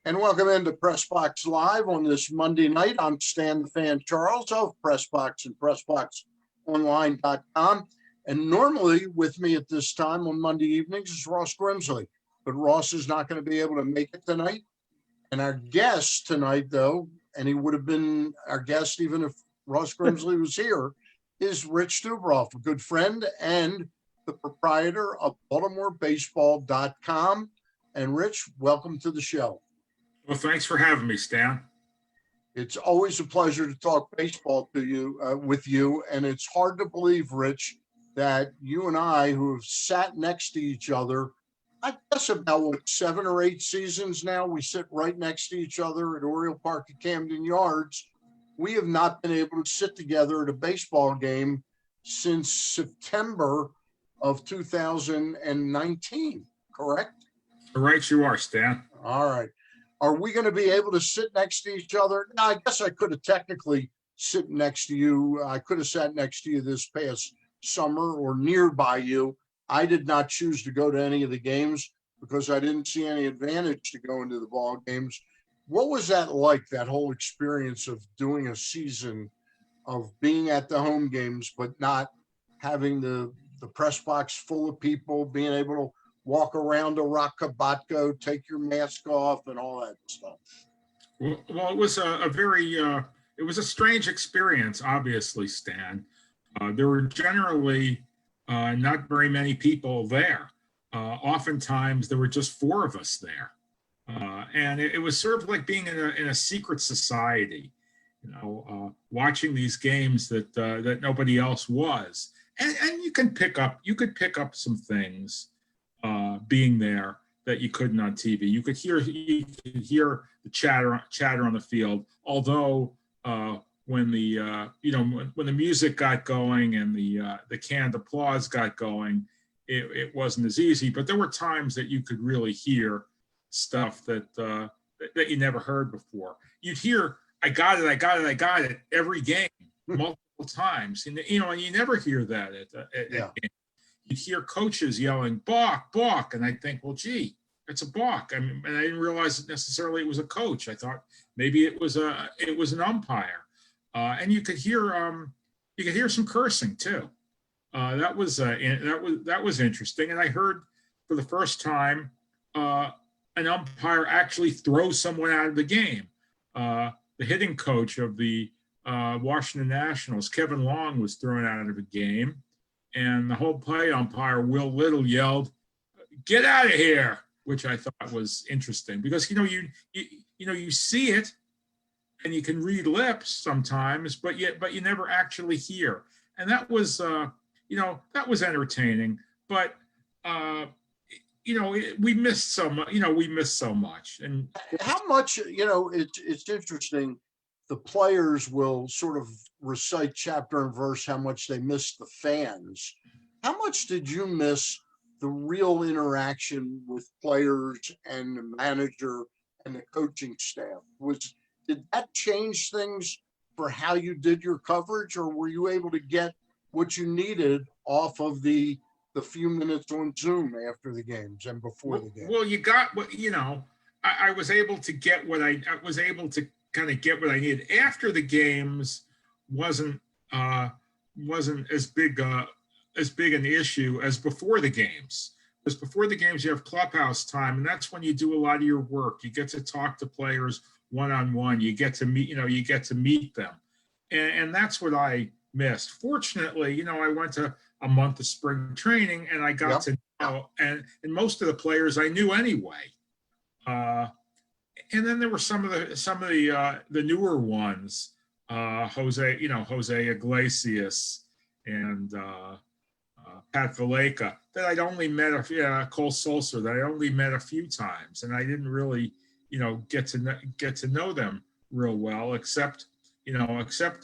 And welcome into Pressbox Live on this Monday night. I'm Stan the Fan Charles of Pressbox and PressboxOnline.com. And normally with me at this time on Monday evenings is Ross Grimsley. But Ross is not going to be able to make it tonight. And our guest tonight, though, and he would have been our guest even if Ross Grimsley was here, is Rich Dubroff, a good friend and the proprietor of BaltimoreBaseball.com. And Rich, welcome to the show. Well, thanks for having me, Stan. It's always a pleasure to talk baseball to you, with you. And it's hard to believe, Rich, that you and I, who have sat next to each other, I guess about 7 or 8 seasons now, we sit right next to each other at Oriole Park at Camden Yards. We have not been able to sit together at a baseball game since September of 2019, correct? Right, you are, Stan. All right. Are we going to be able to sit next to each other? Now, I guess I could have technically sit next to you. I could have sat next to you this past summer or nearby you. I did not choose to go to any of the games because I didn't see any advantage to go into the ball games. What was that like, that whole experience of doing a season of being at the home games, but not having the press box full of people, being able to walk around a rock cabatco, take your mask off and all that stuff? Well, it was a very, it was a strange experience, obviously, Stan. There were generally not very many people there. Oftentimes, there were just 4 of us there. And it was sort of like being in a secret society, watching these games that nobody else was. And you could pick up some things being there that you couldn't on TV. You could hear the chatter on the field. Although when the when the music got going and the canned applause got going, it wasn't as easy. But there were times that you could really hear stuff that you never heard before. You'd hear "I got it, I got it, I got it" every game, multiple times, and you never hear that at games. You'd hear coaches yelling "balk, balk," and I'd think, well, gee, it's a balk. I mean, and I didn't realize that necessarily it was a coach. I thought maybe it was an umpire, and you could hear some cursing too. That was interesting, and I heard for the first time an umpire actually throw someone out of the game. The hitting coach of the Washington Nationals, Kevin Long, was thrown out of a game. And the whole play umpire, Will Little, yelled, "Get out of here," which I thought was interesting because you see it and you can read lips sometimes, but you never actually hear. And that was that was entertaining. But we missed so much. We missed so much. And how much? It's interesting. The players will sort of recite chapter and verse how much they miss the fans. How much did you miss the real interaction with players and the manager and the coaching staff? Did that change things for how you did your coverage, or were you able to get what you needed off of the few minutes on Zoom after the games and before the game? Well, you got what I was able to get what I was able to kind of get what I needed. After the games wasn't as big an issue as before the games. Because before the games you have clubhouse time, and that's when you do a lot of your work. You get to talk to players one-on-one. You get to meet them, and that's what I missed. Fortunately, I went to a month of spring training, and I got to know, and most of the players I knew anyway. And then there were some of the newer ones, Jose Iglesias and Pat Valleca, that I'd only met Cole Sulser, that I only met a few times, and I didn't really get to know them real well, except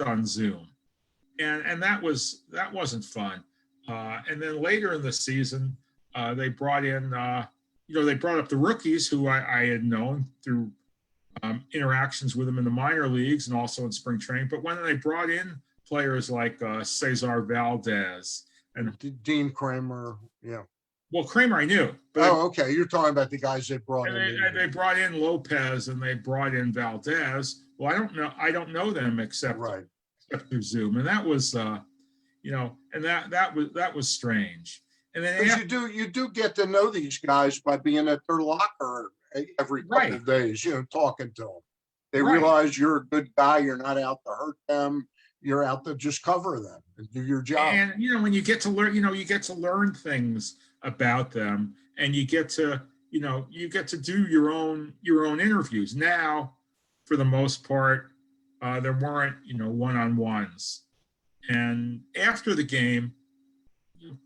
on Zoom, and that wasn't fun. And then later in the season, they brought in they brought up the rookies who I had known through interactions with them in the minor leagues and also in spring training. But when they brought in players like Cesar Valdez and Dean Kramer, Well, Kramer I knew, but Oh, okay. You're talking about the guys they brought and in. they brought in Lopez and they brought in Valdez. Well, I don't know them except Right. through Zoom, and that was and that was strange. And then Because after, you do get to know these guys by being at their locker every couple right, of days, talking to them. They right. realize you're a good guy. You're not out to hurt them. You're out to just cover them and do your job. And when you get to learn, you get to learn things about them, and you get to do your own interviews. Now, for the most part, there weren't one-on-ones. And after the game,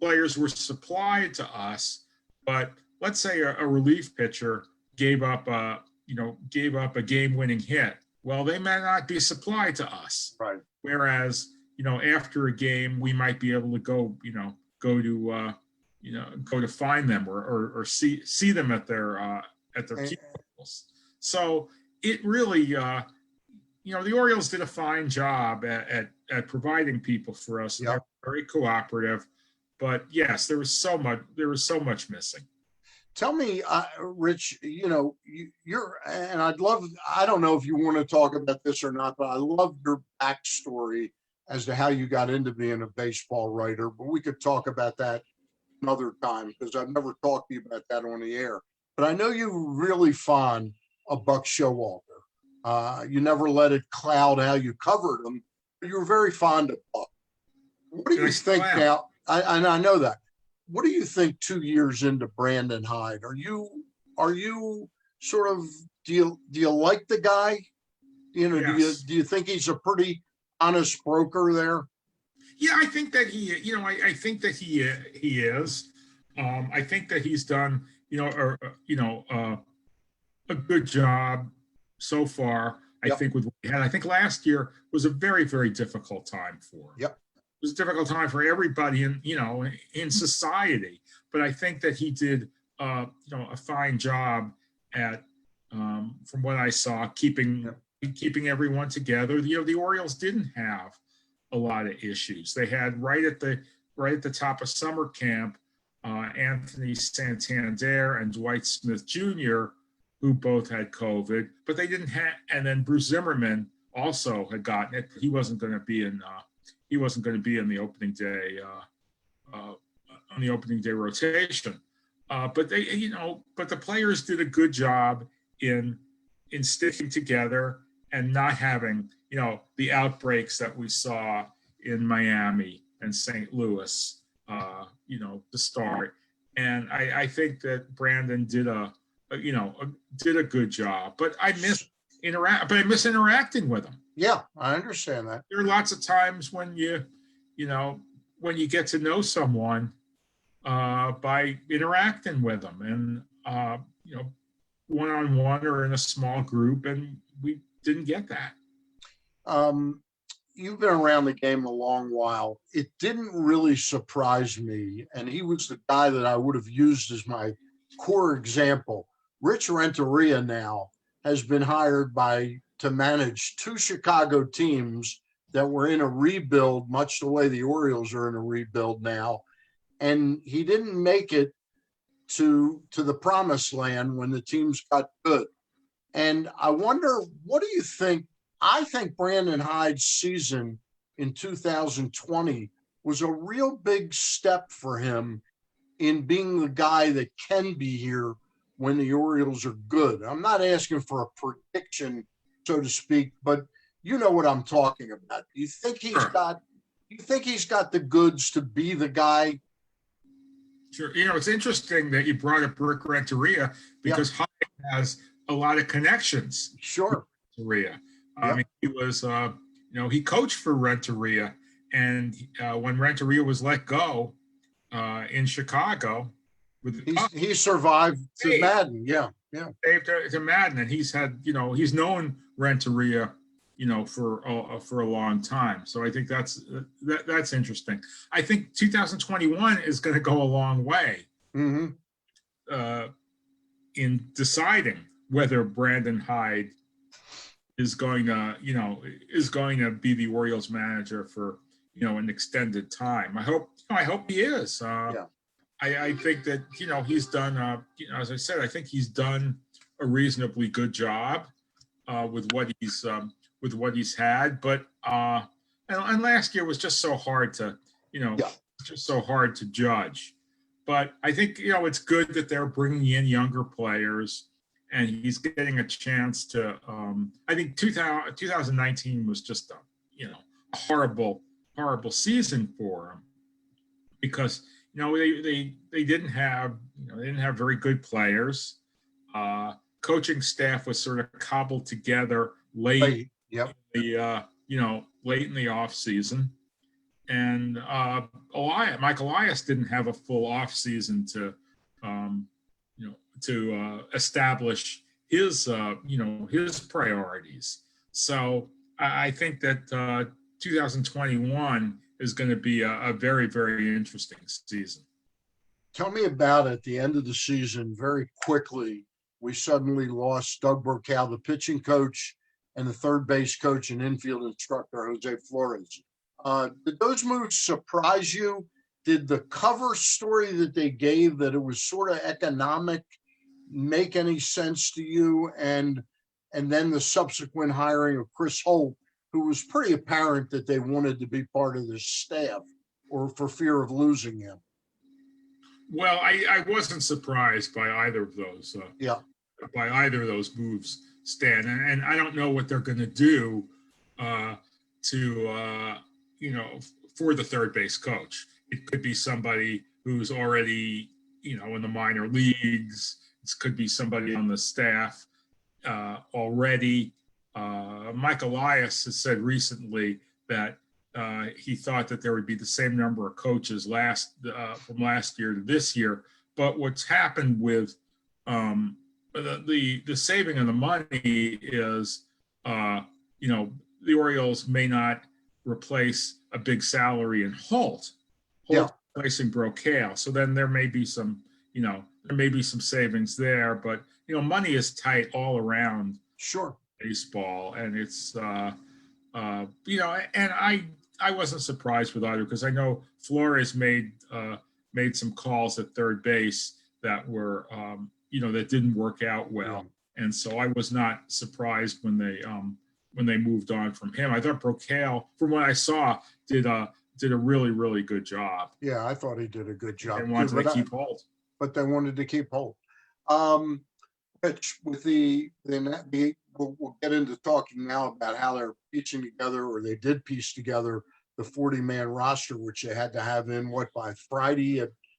players were supplied to us, but let's say a relief pitcher gave up a game-winning hit. Well, they may not be supplied to us. Right. Whereas, after a game, we might be able to go to find them or see them at their cubicles. So it really, the Orioles did a fine job at providing people for us. Yep. They're very cooperative, but yes, there was so much missing. Tell me, Rich, you're, and I don't know if you want to talk about this or not, but I love your backstory as to how you got into being a baseball writer, but we could talk about that another time because I've never talked to you about that on the air. But I know you were really fond of Buck Showalter. You never let it cloud how you covered him, but you were very fond of Buck. What do you think now? I know that. What do you think 2 years into Brandon Hyde? Are you sort of do you like the guy? Yes. Do you think he's a pretty honest broker there? Yeah, I think that I think that he is. I think that he's done a good job so far. I Yep. think with what he had. I think last year was a very, very difficult time for him. Yep. It was a difficult time for everybody in society. But I think that he did a fine job at from what I saw keeping everyone together. The Orioles didn't have a lot of issues. They had right at the top of summer camp, Anthony Santander and Dwight Smith Jr., who both had COVID, but they didn't have. And then Bruce Zimmerman also had gotten it. He wasn't going to be in. He wasn't going to be in the opening day on the opening day rotation. But the players did a good job in sticking together and not having the outbreaks that we saw in Miami and St. Louis, to start. And I think that Brandon did a good job. But I miss interacting with him. Yeah, I understand that. There are lots of times when you get to know someone by interacting with them, and one-on-one or in a small group, and we didn't get that. You've been around the game a long while. It didn't really surprise me, and he was the guy that I would have used as my core example. Rich Renteria now has been hired to manage 2 Chicago teams that were in a rebuild, much the way the Orioles are in a rebuild now. And he didn't make it to the promised land when the teams got good. And I wonder, what do you think? I think Brandon Hyde's season in 2020 was a real big step for him in being the guy that can be here when the Orioles are good. I'm not asking for a prediction, so to speak, but you know what I'm talking about. Do you think he's got the goods to be the guy? Sure. It's interesting that you brought up Rick Renteria because Hyde has a lot of connections. Sure. Renteria. I mean, he was, he coached for Renteria, and when Renteria was let go in Chicago, he survived to Madden. Yeah. Saved to Madden, and he's known Renteria, for a long time. So I think that's interesting. I think 2021 is going to go a long way in deciding whether Brandon Hyde is going to be the Orioles manager for an extended time. I hope he is. I think that, he's done, as I said, I think he's done a reasonably good job with what he's had. But and last year was just so hard to, Yeah. just so hard to judge. But I think, it's good that they're bringing in younger players, and he's getting a chance to. I think 2019 was just a horrible season for him, because they didn't have very good players. Coaching staff was sort of cobbled together late, Yep. late in the off season, and Mike Elias didn't have a full off season to establish his his priorities. So I think that 2021 is going to be a very, very interesting season. Tell me about at the end of the season, very quickly, we suddenly lost Doug Brokaw, the pitching coach, and the third base coach and infield instructor, Jose Flores. Did those moves surprise you? Did the cover story that they gave, that it was sort of economic, make any sense to you? And then the subsequent hiring of Chris Holt, who was pretty apparent that they wanted to be part of the staff, or for fear of losing him. Well, I wasn't surprised by either of those. By either of those moves, Stan, and I don't know what they're going to do for the third base coach. It could be somebody who's already in the minor leagues. It could be somebody on the staff already. Mike Elias has said recently that he thought that there would be the same number of coaches from last year to this year. But what's happened with the saving of the money is, the Orioles may not replace a big salary in Holt replacing Brokaw. So then there may be some savings there. But money is tight all around. Sure. Baseball, and it's and I wasn't surprised with either, because I know Flores made some calls at third base that were that didn't work out well, and so I was not surprised when they moved on from him. I thought Brokaw, from what I saw, did a really, really good job. Yeah, I thought he did a good job. They wanted to keep Holt, but they wanted to keep Holt. Rich, with we'll get into talking now about how they're piecing together, or they did piece together, the 40-man roster, which they had to have in by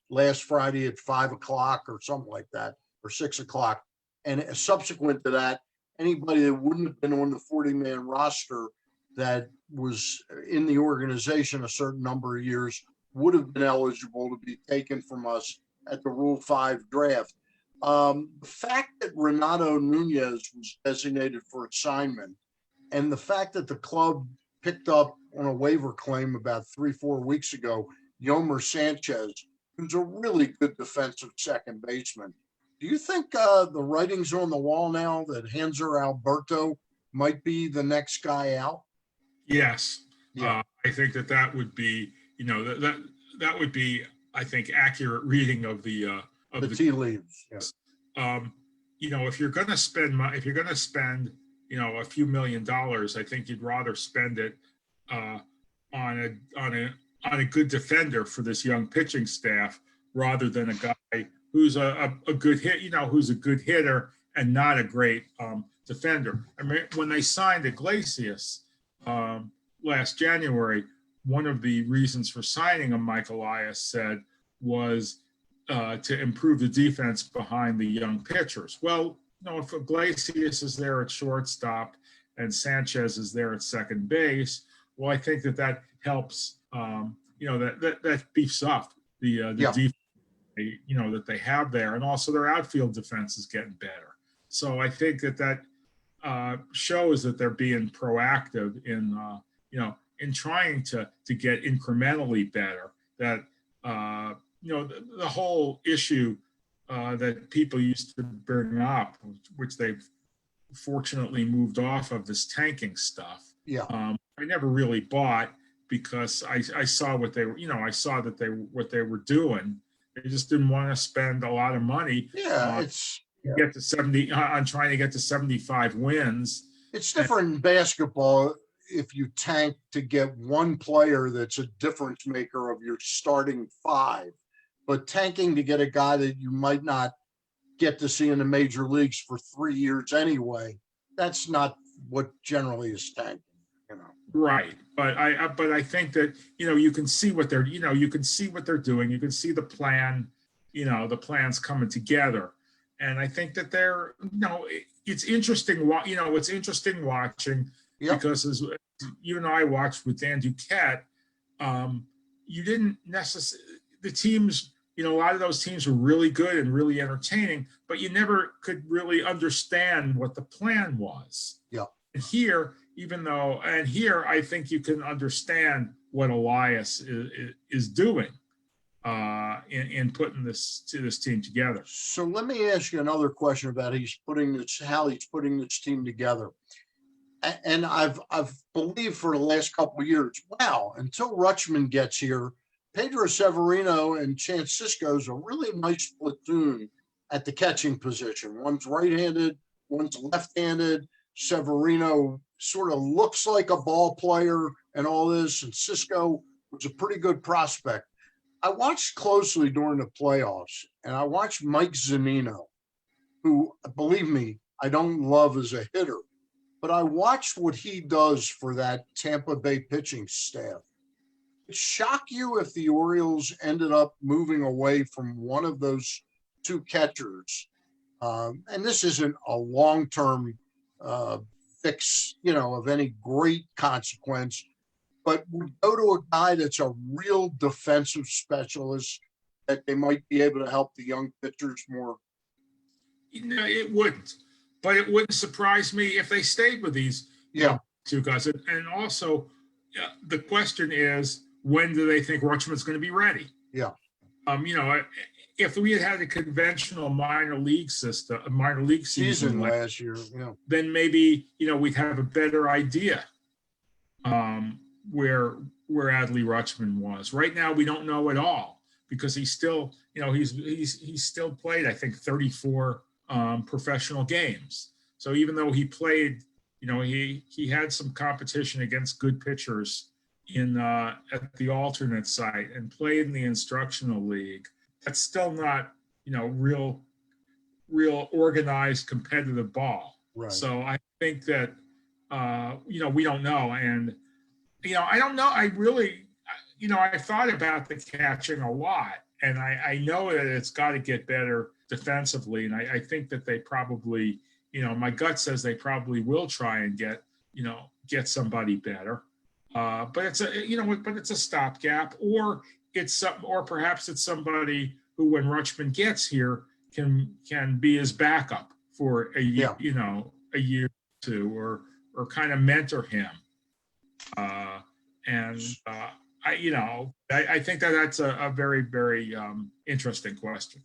last Friday at 5 o'clock or something like that, or 6 o'clock. And subsequent to that, anybody that wouldn't have been on the 40-man roster that was in the organization a certain number of years would have been eligible to be taken from us at the Rule 5 draft. The fact that Renato Nunez was designated for assignment, and the fact that the club picked up on a waiver claim about 3-4 weeks ago, Yomer Sanchez, who's a really good defensive second baseman. Do you think the writing's on the wall now that Hanser Alberto might be the next guy out? Yes. Yeah. I think that would be, that would be, I think, accurate reading of the tea leaves. Yes. If you're going to spend a few $1 million, I think you'd rather spend it on a good defender for this young pitching staff, rather than a guy who's a good hit, who's a good hitter and not a great defender. I mean, when they signed Iglesias last January, one of the reasons for signing him, Mike Elias said, was to improve the defense behind the young pitchers. Well, if Iglesias is there at shortstop and Sanchez is there at second base, well, I think that helps. That beefs up the defense, that they have there, and also their outfield defense is getting better. So I think that shows that they're being proactive in trying to get incrementally better. That the whole issue that people used to bring up, which they've fortunately moved off of, this tanking stuff. I never really bought, because I saw what they were, what they were doing, They just didn't want to spend a lot of money Yeah, on get to 70 on trying to get to 75 wins. it's different in basketball if you tank to get one player that's a difference maker of your starting five, but tanking to get a guy that you might not get to see in the major leagues for 3 years anyway, that's not what generally is tanking, you know. Right, but I think that you can see what they're you can see what they're doing. You can see the plan, the plans coming together, and I think that they're it's interesting. It's interesting watching Yep. because as you and I watched with Dan Duquette, you didn't necessarily the teams. A lot of those teams were really good and really entertaining, but you never could really understand what the plan was. Yeah. And here, I think you can understand what Elias is doing in putting this team together. So let me ask you another question about how he's putting this team together. And I've believed for the last couple of years, wow, until Rutschman gets here, Pedro Severino and Chance Cisco is a really nice platoon at the catching position. One's right-handed, one's left-handed. Severino sort of looks like a ball player and all this, and Cisco was a pretty good prospect. I watched closely during the playoffs, and I watched Mike Zunino, who, believe me, I don't love as a hitter, but I watched what he does for that Tampa Bay pitching staff. It shock you if the Orioles ended up moving away from one of those two catchers. And this isn't a long-term fix, of any great consequence, but would go to a guy that's a real defensive specialist that they might be able to help the young pitchers more. It wouldn't, but it wouldn't surprise me if they stayed with these two guys. And also, the question is, when do they think Rutschman's going to be ready? Yeah. If we had had a conventional minor league season last year, then maybe we'd have a better idea where Adley Rutschman was. Right now, we don't know at all because he's still he's still played, I think, 34 professional games. So even though he played, he had some competition against good pitchers at the alternate site and played in the instructional league. That's still not, real organized competitive ball. Right. So I think that, we don't know. And, I don't know. I really, I thought about the catching a lot, and I know that it's got to get better defensively. And I think that they probably, my gut says they probably will try and get somebody better. But it's a stopgap, or perhaps it's somebody who, when Rutschman gets here, can be his backup for a year, a year or two, or kind of mentor him. I think that's a very, very interesting question.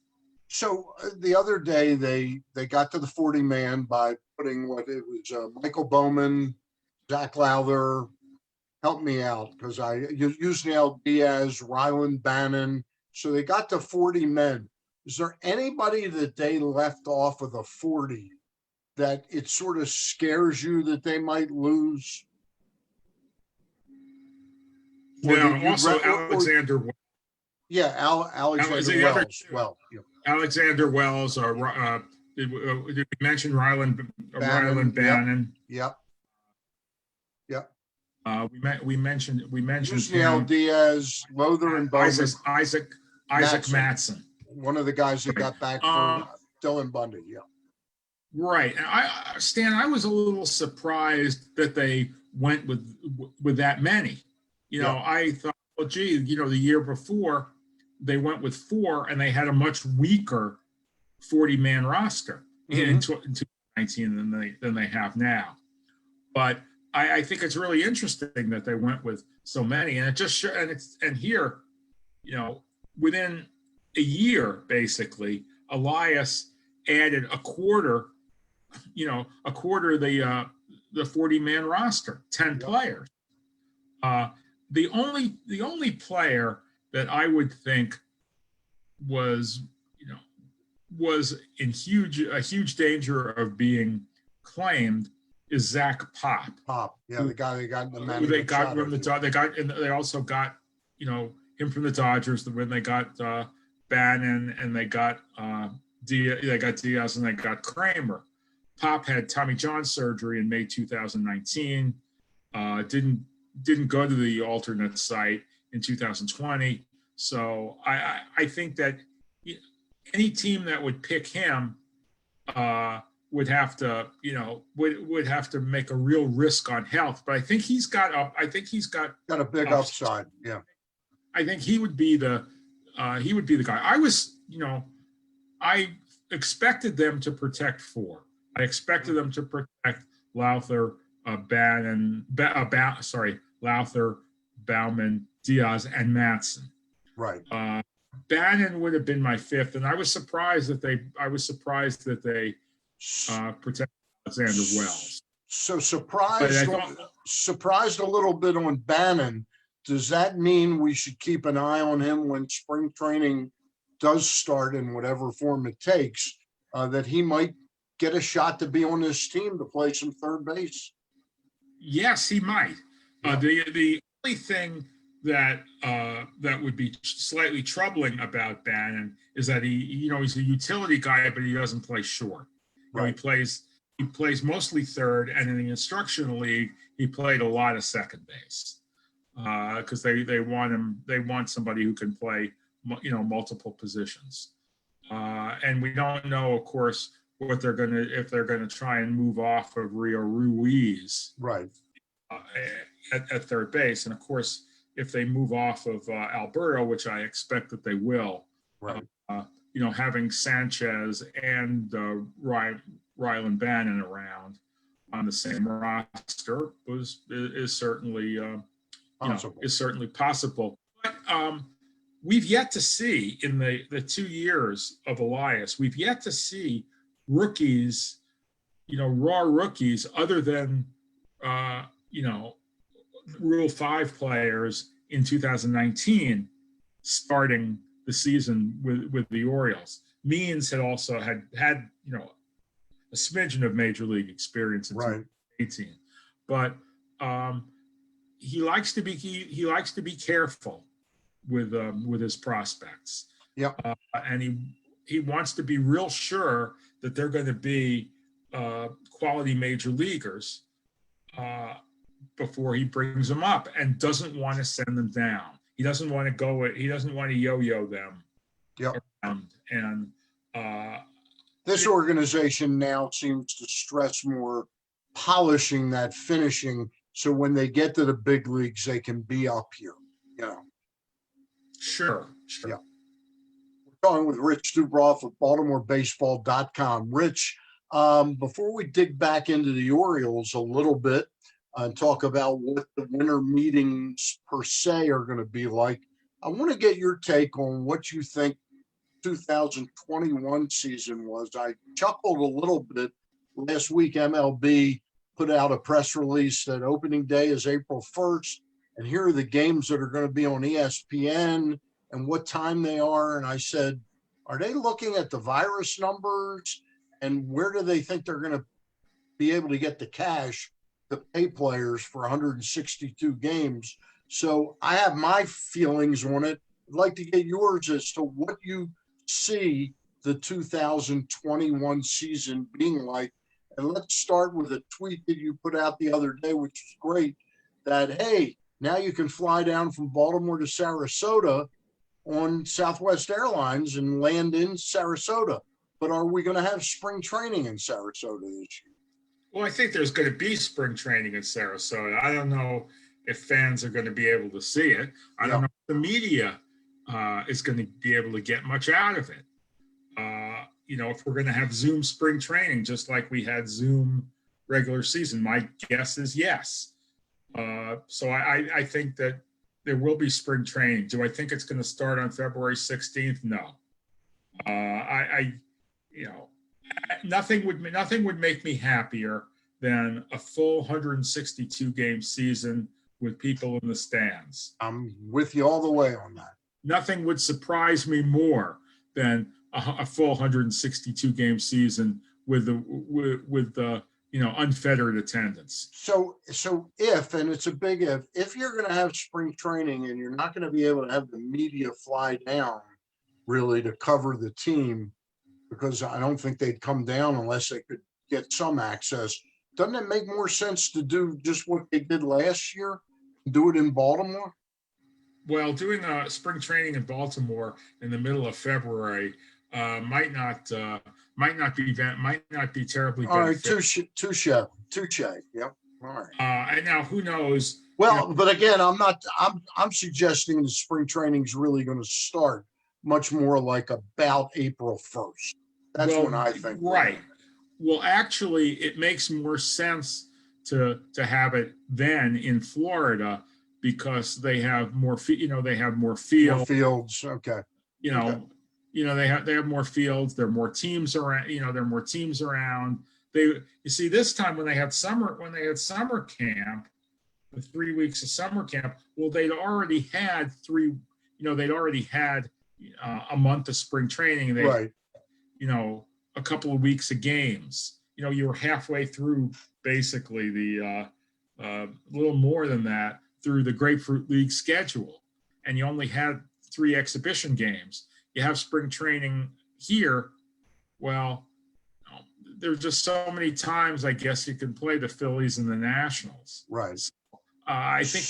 So the other day they got to the 40-man by putting Michael Bowman, Zach Lowther. Help me out, because I Yusniel Diaz, Ryland Bannon. So they got to 40 men. Is there anybody that they left off of the 40 that it sort of scares you that they might lose? Alexander. Alexander Wells. Alexander Wells, or did we mention Ryland Bannon? Yep. We mentioned Yusniel Diaz, Lowther, and Bowman. Isaac Mattson. One of the guys that got back for Dylan Bundy. Yeah. Right. And Stan, I was a little surprised that they went with that many. I thought, well, gee, the year before they went with 4, and they had a much weaker 40-man roster in 2019 than they have now. But I think it's really interesting that they went with so many, and it just and here, within a year, basically, Elias added a quarter the 40-man roster, 10 players. The only player that I would think was, was in a huge danger of being claimed is Zach Pop. Pop, yeah, the guy they got in the Who they got from Machado. they got, and they also got, him from the Dodgers when they got Bannon, and they got Diaz, and they got Kramer. Pop had Tommy John surgery in May 2019. Didn't go to the alternate site in 2020. So I think that any team that would pick him would have to, would have to make a real risk on health. But I think he's got Got a big upside. Yeah. I think he would be the guy. I expected them to protect four. I expected them to protect Lowther, Lowther, Bauman, Diaz, and Matson. Right. Bannon would have been my fifth, and I was surprised that they protected Alexander Wells. So surprised a little bit on Bannon. Does that mean we should keep an eye on him when spring training does start in whatever form it takes, that he might get a shot to be on this team to play some third base? Yes, he might. Yeah. The only thing that would be slightly troubling about Bannon is that he's a utility guy, but he doesn't play short. Right. He plays mostly third, and in the instructional league, he played a lot of second base because they want somebody who can play multiple positions. And we don't know, of course, if they're gonna try and move off of Rio Ruiz, right, at third base, and of course, if they move off of Alberto, which I expect that they will, right, having Sanchez and Rylan Bannon around on the same roster is certainly possible. But we've yet to see in the 2 years of Elias, we've yet to see rookies, raw rookies, other than Rule 5 players in 2019 starting the season with the Orioles. Means had also had a smidgen of major league experience in 2018, but he likes to be careful with his prospects. Yeah, and he wants to be real sure that they're going to be quality major leaguers before he brings them up, and doesn't want to send them down. He doesn't want to yo-yo them. Yep. Around. And this organization now seems to stress more polishing that finishing, so when they get to the big leagues, they can be up here. Sure. Yeah. We're talking with Rich Dubroff of BaltimoreBaseball.com. Rich, before we dig back into the Orioles a little bit and talk about what the winter meetings per se are going to be like, I want to get your take on what you think 2021 season was. I chuckled a little bit last week. MLB put out a press release that opening day is April 1st, and here are the games that are going to be on ESPN and what time they are. And I said, are they looking at the virus numbers, and where do they think they're going to be able to get the cash to pay players for 162 games? So I have my feelings on it. I'd like to get yours as to what you see the 2021 season being like. And let's start with a tweet that you put out the other day, which is great, that, hey, now you can fly down from Baltimore to Sarasota on Southwest Airlines and land in Sarasota. But are we going to have spring training in Sarasota this year? Well, I think there's going to be spring training in Sarasota. I don't know if fans are going to be able to see it. I don't know if the media is going to be able to get much out of it. If we're going to have Zoom spring training, just like we had Zoom regular season, my guess is yes. So I think that there will be spring training. Do I think it's going to start on February 16th? No. Nothing would make me happier than a full 162 game season with people in the stands. I'm with you all the way on that. Nothing would surprise me more than a full 162 game season with the unfettered attendance. So if, and it's a big if you're going to have spring training and you're not going to be able to have the media fly down really to cover the team, because I don't think they'd come down unless they could get some access. Doesn't it make more sense to do just what they did last year? Do it in Baltimore? Well, doing spring training in Baltimore in the middle of February might not be terribly All right, beneficial. touche. Yep. All right. And now who knows? Well, but again, I'm suggesting the spring training is really going to start much more like about April 1st. That's when I think. Right. Well, actually, it makes more sense to have it then in Florida because they have more, they have more field. More fields. Okay. Okay. They have more fields. There are more teams around. There are more teams around. You see, this time when they had summer camp, the 3 weeks of summer camp, well, they'd already had a month of spring training. Right. A couple of weeks of games. You were halfway through basically the little more than that through the Grapefruit League schedule, and you only had 3 exhibition games. You have spring training here. Well, there's just so many times, I guess, you can play the Phillies and the Nationals. Right. So, I think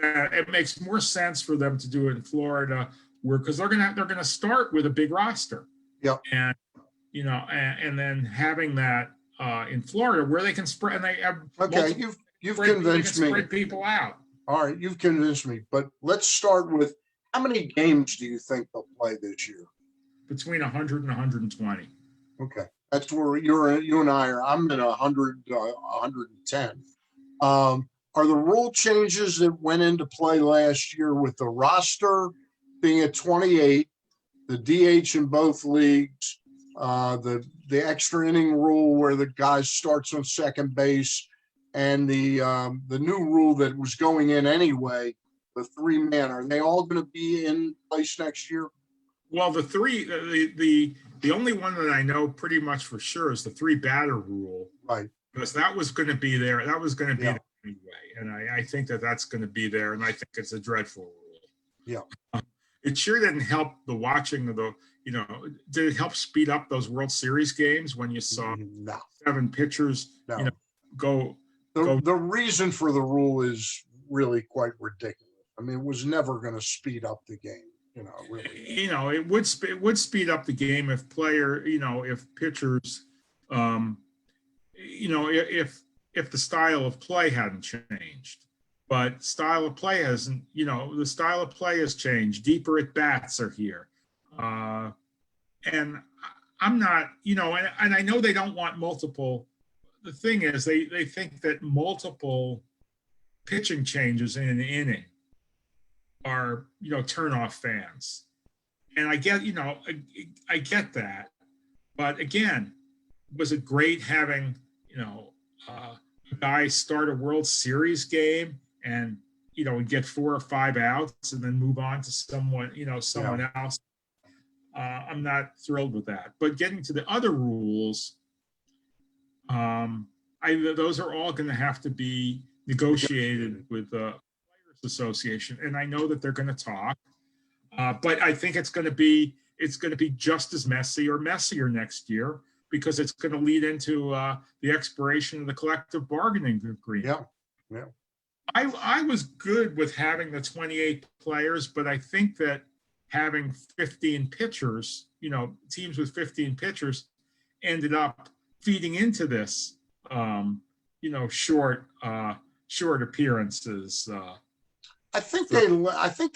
it makes more sense for them to do it in Florida, because they're gonna start with a big roster. Yep. And and then having that in Florida where they can spread, and they have you've convinced me. Spread people out. All right, you've convinced me. But let's start with, how many games do you think they'll play this year? Between 100 and 120. Okay, that's where you and I are. I'm at 100, 110. Are the rule changes that went into play last year with the roster being at 28, the DH in both leagues, the extra inning rule where the guy starts on second base, and the new rule that was going in anyway, the 3-man, are they all going to be in place next year? Well, the only one that I know pretty much for sure is the 3-batter rule, right? Because that was going to be there. That was going to be there anyway, and I think that's going to be there, and I think it's a dreadful rule. Yeah. It sure didn't help the watching of the. Did it help speed up those World Series games when you saw 7 pitchers? No. Go. The reason for the rule is really quite ridiculous. I mean, it was never going to speed up the game. Really. It would speed up the game if if pitchers, if the style of play hadn't changed. But style of play hasn't. The style of play has changed. Deeper at bats are here. And I'm not, and I know they don't want multiple. The thing is, they think that multiple pitching changes in an inning are, turn off fans. And I get that. But again, was it great having, a guy start a World Series game and, get 4 or 5 outs and then move on to someone else? I'm not thrilled with that. But getting to the other rules, those are all going to have to be negotiated with the Players Association, and I know that they're going to talk. But I think it's going to be just as messy or messier next year, because it's going to lead into the expiration of the collective bargaining agreement. Yeah. I was good with having the 28 players, but I think that having 15 pitchers, teams with 15 pitchers, ended up feeding into this, short appearances. I think they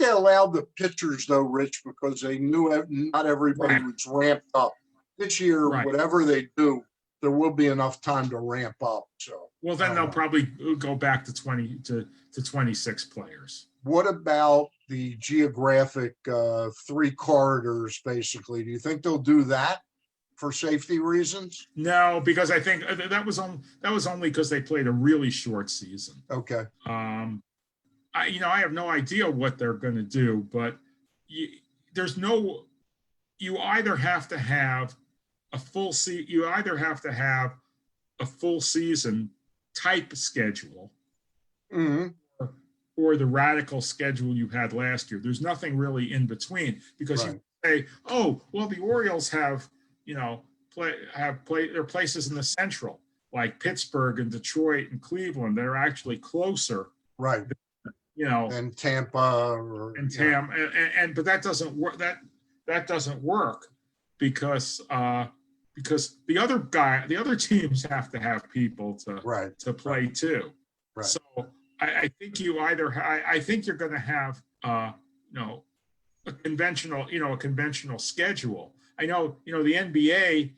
allowed the pitchers though, Rich, because they knew not everybody was ramped up. This year, whatever they do, there will be enough time to ramp up. So, well, then they'll probably go back to 26 players. What about the geographic 3 corridors, basically? Do you think they'll do that for safety reasons? No, because I think that was only because they played a really short season. Okay. I have no idea what they're going to do, but there's no, you either have to have you either have to have a full season type schedule, Hmm. or the radical schedule you had last year. There's nothing really in between, because Right. you say, oh, well, the Orioles have, there are places in the Central like Pittsburgh and Detroit and Cleveland that are actually closer, Right. you know, And Tampa or, and Tam, but that doesn't work. That doesn't work because the other teams have to have people right. to play too. Right. So I think I think you're going to have a conventional schedule. I know the NBA,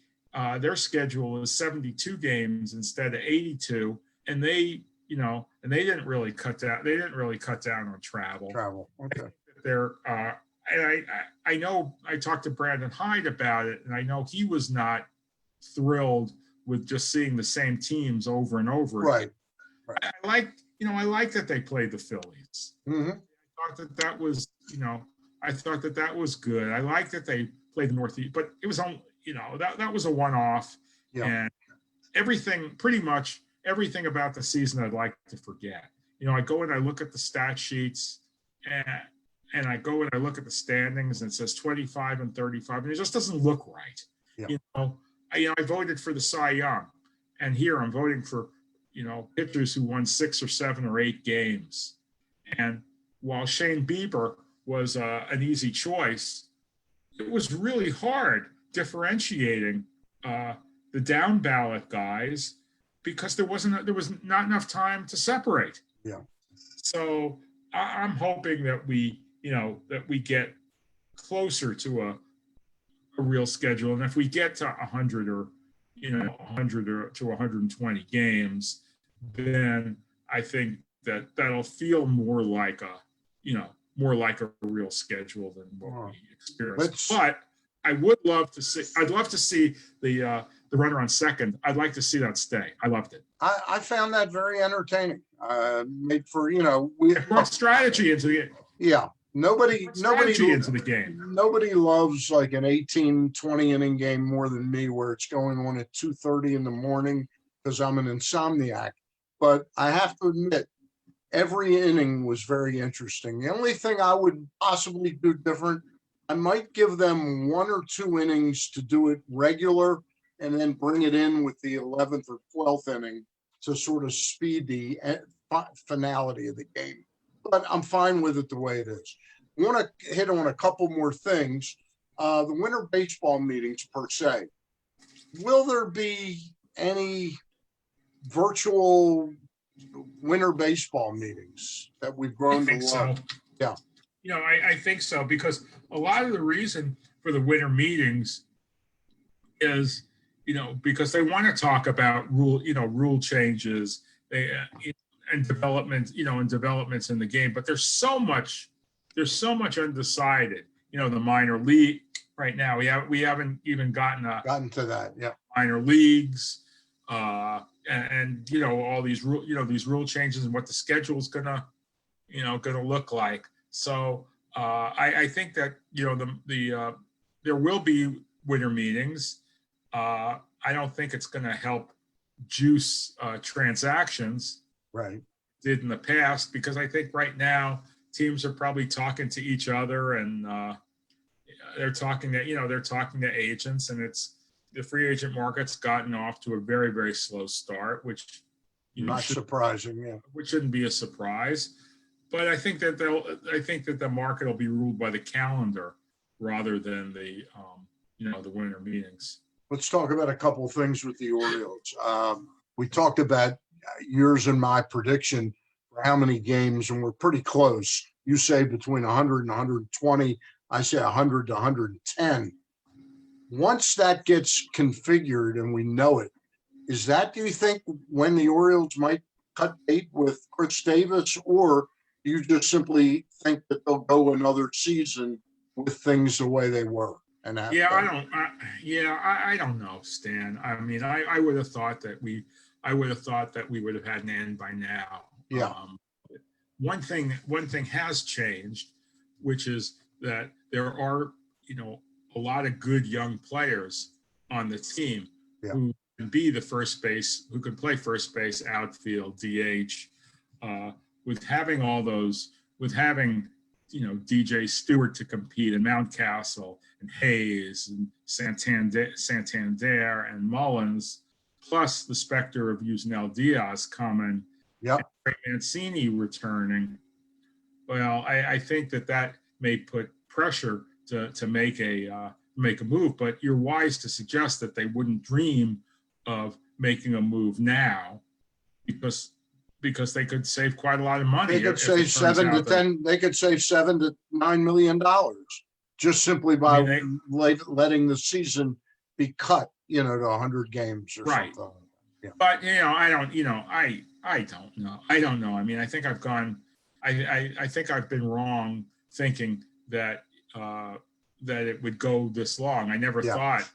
their schedule is 72 games instead of 82, and they didn't really cut down on travel. Okay. They're and I know I talked to Brandon Hyde about it, and I know he was not thrilled with just seeing the same teams over and over Right. again. Right. I like that they played the Phillies. Hmm. I thought that was good. I like that they played the Northeast, but it was on, that was a one-off. Yeah. And pretty much everything about the season I'd like to forget. I go and I look at the stat sheets, and I go and I look at the standings, and it says 25 and 35, and it just doesn't look right. Yeah. I voted for the Cy Young, and here I'm voting for pitchers who won 6 or 7 or 8 games. And while Shane Bieber was an easy choice, it was really hard differentiating the down ballot guys, because there was not enough time to separate. Yeah. So I'm hoping that we get closer to a real schedule, and if we get to 100 or 100 or to 120 games, then I think that'll feel more like a real schedule than what we experienced. But I'd love to see the runner on second. I'd like to see that stay. I loved it. I found that very entertaining. Made for, we brought strategy into the game. Yeah. Nobody into the game. Nobody loves like an 18-20 inning game more than me, where it's going on at 2:30 in the morning, because I'm an insomniac. But I have to admit, every inning was very interesting. The only thing I would possibly do different, I might give them 1 or 2 innings to do it regular, and then bring it in with the 11th or 12th inning to sort of speed the finality of the game. But I'm fine with it the way it is. I want to hit on a couple more things. The winter baseball meetings per se. Will there be any virtual winter baseball meetings that we've grown to love? So. Yeah. I think so, because a lot of the reason for the winter meetings is, because they want to talk about rule changes, and developments in the game. But there's so much undecided. The minor league right now, we haven't even gotten to that. Yeah. Minor leagues, and all these rule changes and what the schedule is gonna look like. So I think that there will be winter meetings. I don't think it's going to help juice transactions. Right. Did in the past, because I think right now teams are probably talking to each other, and they're talking to agents, and the free agent market's gotten off to a very, very slow start, which not surprising, yeah. Which shouldn't be a surprise. But I think that the market will be ruled by the calendar rather than the winter meetings. Let's talk about a couple of things with the Orioles. We talked about yours and my prediction for how many games, and we're pretty close. You say between 100 and 120. I say 100 to 110. Once that gets configured and we know it, do you think, when the Orioles might cut bait with Chris Davis, or do you just simply think that they'll go another season with things the way they were? And I don't know, Stan. I mean, I would have thought that we would have had an end by now. Yeah. One thing has changed, which is that there are a lot of good young players on the team who can be the first base, who can play first base, outfield, DH. With having all those, with having DJ Stewart to compete, and Mountcastle and Hayes and Santander and Mullins, plus the specter of Yusnel Diaz coming, and Trey Mancini returning. Well, I think that may put pressure to make a move, but you're wise to suggest that they wouldn't dream of making a move now because they could save quite a lot of money. They could save $7 to $9 million just simply by letting the season be cut, to 100 games or something. Yeah. But I don't know. I don't know. I mean, I think I've gone. I think I've been wrong thinking that it would go this long. I never thought,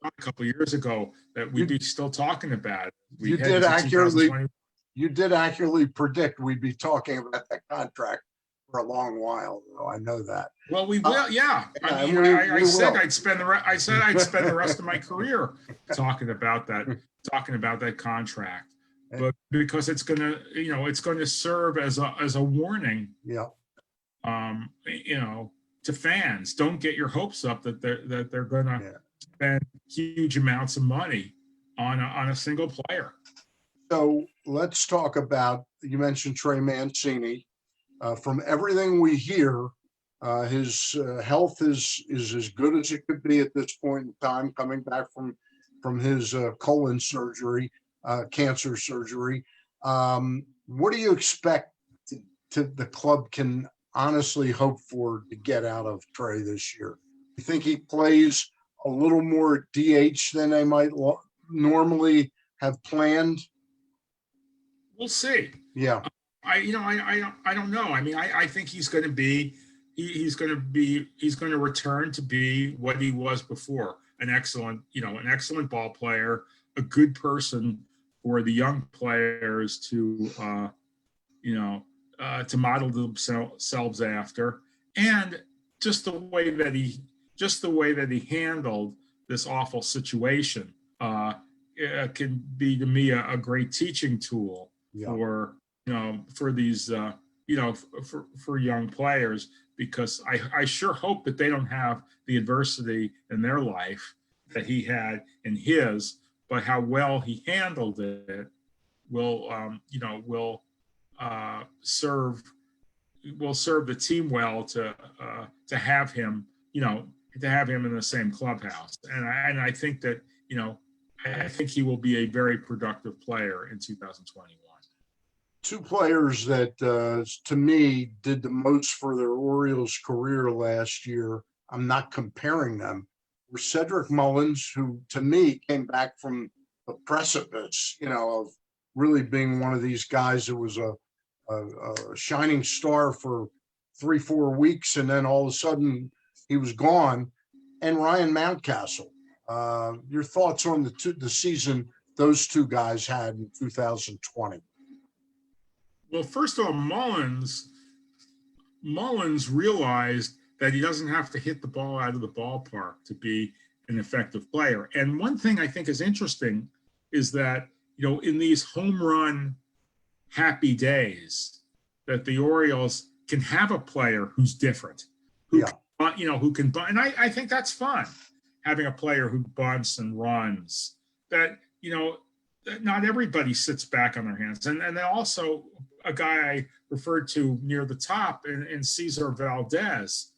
a couple of years ago that we'd be still talking about it. You did accurately predict we'd be talking about that contract for a long while, though. I know that. Well, we will. Yeah. I said I'd spend the rest of my career talking about that contract. But because it's gonna serve as a warning. Yeah. To fans, don't get your hopes up that they're gonna spend huge amounts of money on a single player. So let's talk about, you mentioned Trey Mancini. From everything we hear, his health is as good as it could be at this point in time, coming back from his colon surgery. Cancer surgery. What do you expect to the club can honestly hope for to get out of Trey this year? You think he plays a little more DH than they might normally have planned? We'll see. Yeah. I don't know. I mean, I think he's going to return to be what he was before, an excellent ball player, a good person for the young players to model themselves after, and just the way that he handled this awful situation can be, to me, a great teaching tool for these for young players, because I sure hope that they don't have the adversity in their life that he had in his. But how well he handled it will serve the team well to have him in the same clubhouse. And I think that I think he will be a very productive player in 2021. Two players that to me did the most for their Orioles career last year, I'm not comparing them, were Cedric Mullins, who to me came back from the precipice, of really being one of these guys that was a shining star for 3-4 weeks, and then all of a sudden he was gone. And Ryan Mountcastle. Your thoughts on the season those two guys had in 2020? Well, first of all, Mullins realized that he doesn't have to hit the ball out of the ballpark to be an effective player. And one thing I think is interesting is that, in these home run happy days, that the Orioles can have a player who's different, who can bunt. And I think that's fun, having a player who bunts and runs, that not everybody sits back on their hands. And then also a guy I referred to near the top in Cesar Valdez,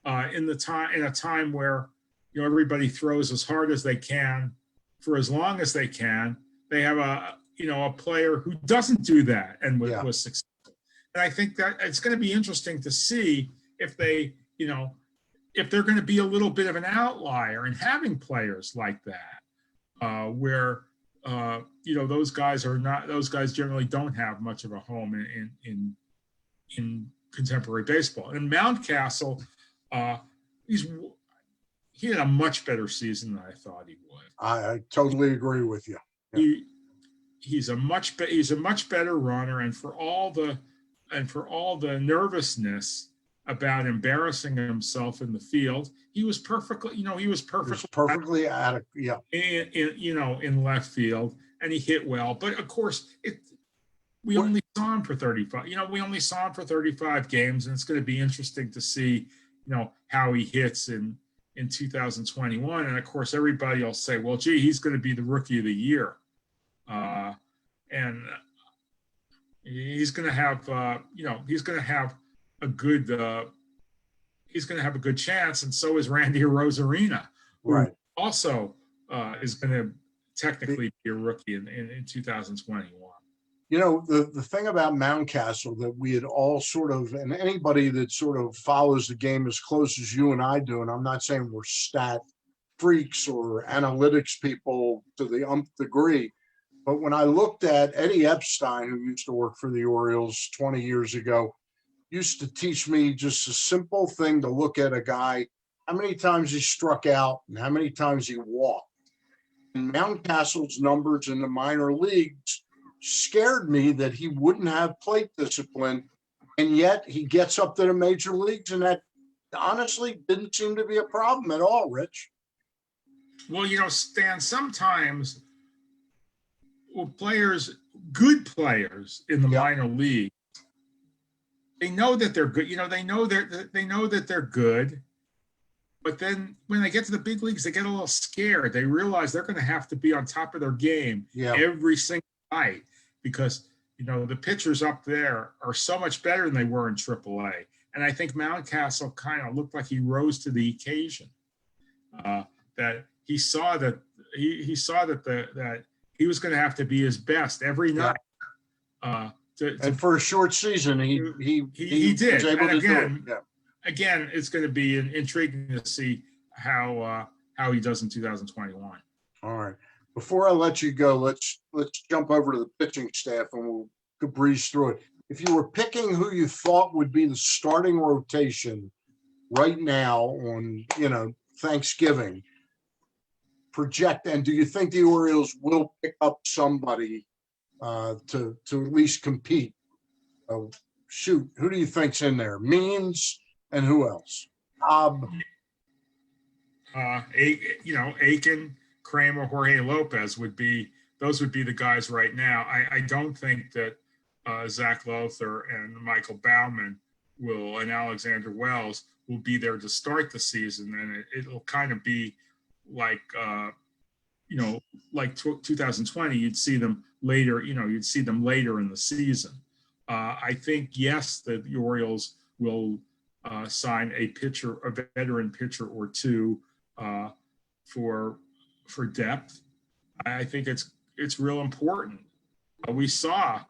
in a time where everybody throws as hard as they can for as long as they can. They have a player who doesn't do that and was successful. And I think that it's going to be interesting to see if they, if they're going to be a little bit of an outlier in having players like that, where those guys generally don't have much of a home in contemporary baseball. And Mountcastle, he had a much better season than I thought he would. I totally agree with you. Yeah. He's a much better runner, and for all the nervousness about embarrassing himself in the field. He was perfectly, he was It was perfectly perfectly adequate. Yeah. in left field, and he hit well. But of course, we What- only saw him for 35. We only saw him for 35 games, and it's going to be interesting to see, how he hits in 2021. And of course, everybody will say, well, gee, he's going to be the rookie of the year. And he's going to have, he's going to have a good, he's going to have a good chance. And so is Randy Rosarina, who Right. also is going to technically be a rookie in 2021. The thing about Mountcastle that we had all sort of, and anybody that sort of follows the game as close as you and I do, and I'm not saying we're stat freaks or analytics people to the umpth degree, but when I looked at Eddie Epstein, who used to work for the Orioles 20 years ago, used to teach me just a simple thing to look at a guy, how many times he struck out and how many times he walked. And Mountcastle's numbers in the minor leagues scared me that he wouldn't have plate discipline, and yet he gets up to the major leagues, and that honestly didn't seem to be a problem at all, Rich. Well, Stan, sometimes good players in the minor league, they know that they're good. They know that they're good, but then when they get to the big leagues, they get a little scared. They realize they're going to have to be on top of their game every single night, because the pitchers up there are so much better than they were in AAA. And I think Mountcastle kind of looked like he rose to the occasion. That he saw that that he was going to have to be his best every night. And for a short season, he did. Was able and to do it. Again, it's going to be intriguing to see how he does in 2021. All right. Before I let you go, let's jump over to the pitching staff and we'll breeze through it. If you were picking who you thought would be the starting rotation right now on, Thanksgiving, project, and do you think the Orioles will pick up somebody to at least compete? Shoot, who do you think's in there? Means and who else? Aiken, Kramer, Jorge Lopez would be the guys right now. I don't think that Zach Lothar and Michael Baumann and Alexander Wells will be there to start the season, and it'll kind of be like 2020. You'd see them later. You'd see them later in the season. I think the Orioles will sign a veteran pitcher or two for depth. I think it's real important. We saw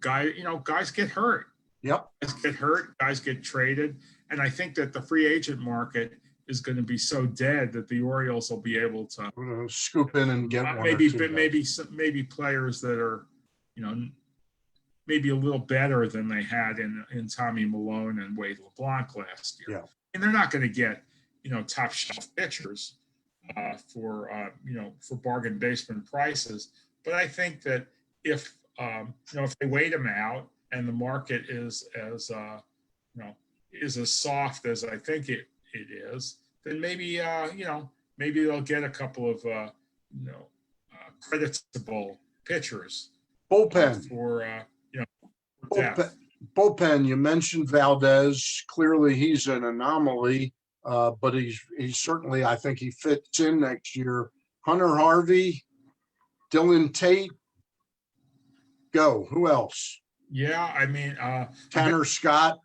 guys get hurt. Yep. Guys get hurt. Guys get traded, and I think that the free agent market is going to be so dead that the Orioles will be able to scoop in and get one maybe players that are maybe a little better than they had in Tommy Malone and Wade LeBlanc last year. Yeah. And they're not going to get top shelf pitchers for bargain basement prices. But I think that if they wait them out and the market is as soft as I think it is, then maybe they'll get a couple of creditable pitchers. Bullpen For bullpen. You mentioned Valdez. Clearly, he's an anomaly, but he's certainly, I think he fits in next year. Hunter Harvey, Dylan Tate. Go. Who else? Yeah, I mean Tanner Scott.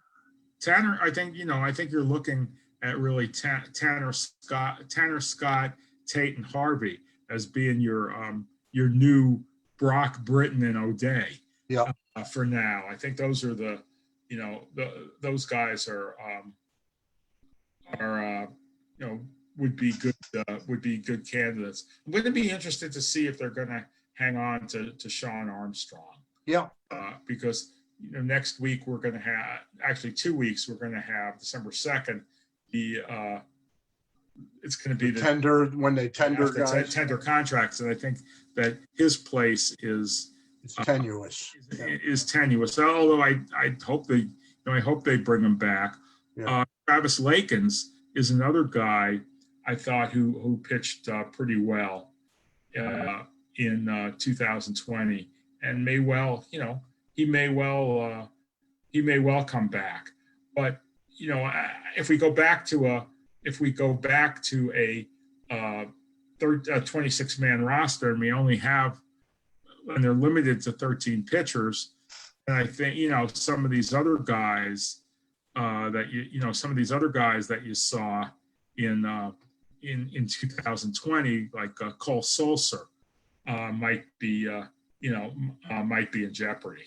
Tanner, I think you're looking at really Tanner Scott, Tate, and Harvey as being your new Brock, Britton, and O'Day. Yeah. For now, I think those are those guys would be good candidates. I'm going to be interested to see if they're going to hang on to Sean Armstrong. Yeah. Because next week we're going to have, actually 2 weeks, we're going to have December 2nd. It's going to be the tender when they tender guys. Tender contracts, and I think that his place is tenuous. Is tenuous. Although I hope they bring him back. Travis Lakins is another guy I thought who pitched pretty well in 2020, and may well, he may well come back. But if we go back to a 26-man roster, and we only have, and they're limited to 13 pitchers, and I think some of these other guys that you saw in 2020, like Cole Sulser, might be in jeopardy.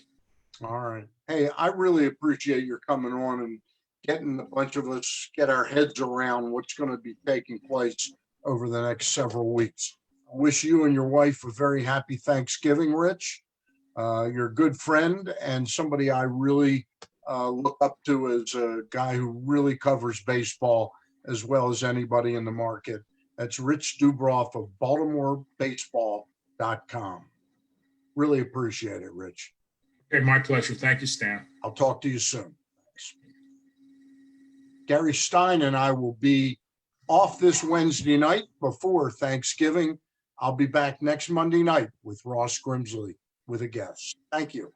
All right. Hey, I really appreciate your coming on and getting a bunch of us get our heads around what's going to be taking place over the next several weeks. I wish you and your wife a very happy Thanksgiving, Rich. You're a good friend and somebody I really look up to as a guy who really covers baseball as well as anybody in the market. That's Rich Dubroff of BaltimoreBaseball.com. Really appreciate it, Rich. Okay, my pleasure. Thank you, Stan. I'll talk to you soon. Thanks. Gary Stein and I will be off this Wednesday night before Thanksgiving. I'll be back next Monday night with Ross Grimsley with a guest. Thank you.